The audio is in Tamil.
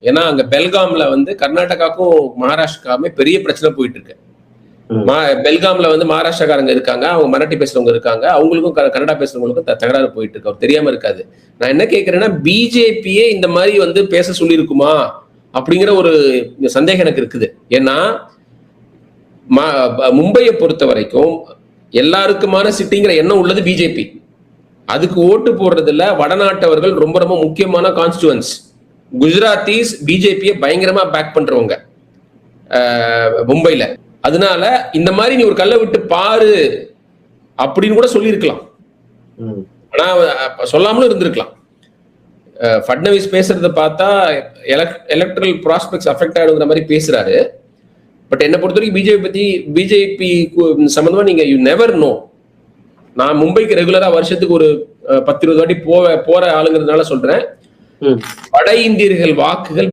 ஏன்னா அங்க பெல்காம்ல வந்து கர்நாடகாவுக்கும் மகாராஷ்டிராவுமே பெரிய பிரச்சனை போயிட்டு இருக்கு. பெல்காம்ல வந்து மகாராஷ்டிரக்காரங்க இருக்காங்க, அவங்க மராட்டி பேசுறவங்க இருக்காங்க, அவங்களுக்கும் கன்னடா பேசுறவங்களுக்கும் தகராறு போயிட்டு இருக்கு. அவர் தெரியாம இருக்காது. நான் என்ன கேட்கிறேன்னா, பிஜேபியே இந்த மாதிரி வந்து பேச சொல்லி இருக்குமா அப்படிங்கிற ஒரு சந்தேகம் எனக்கு இருக்குது. ஏன்னா மும்பையை பொறுத்த வரைக்கும் எல்லாருக்குமான சிட்டிங்கிற எண்ணம் உள்ளது பிஜேபி. அதுக்கு ஓட்டு போடுறதுல வடநாட்டவர்கள் ரொம்ப ரொம்ப முக்கியமான கான்ஸ்டிடுவன்ஸ். குஜராத்திஸ் பிஜேபியை பயங்கரமா பேக் பண்றவங்க மும்பைல. அதனால இந்த மாதிரி நீ ஒரு கல்லை விட்டு பாரு அப்படின்னு கூட சொல்லியிருக்கலாம். ஆனா சொல்லாமலும் இருந்திருக்கலாம். ஃபட்னவிஸ் பேசுறத பார்த்தா எலக்ட்ரல் ப்ராஸ்பெக்ட்ஸ் அஃபெக்ட் ஆயிடுங்கிற மாதிரி பேசுறாரு. பட் என்னை பொறுத்த வரைக்கும் பிஜேபி சம்பந்தமா நீங்க யூ நெவர் நோ. நான் மும்பைக்கு ரெகுலரா வருஷத்துக்கு ஒரு 10-20 வாட்டி போற ஆளுங்கிறதுனால சொல்றேன். வட இந்தியர்கள் வாக்குகள்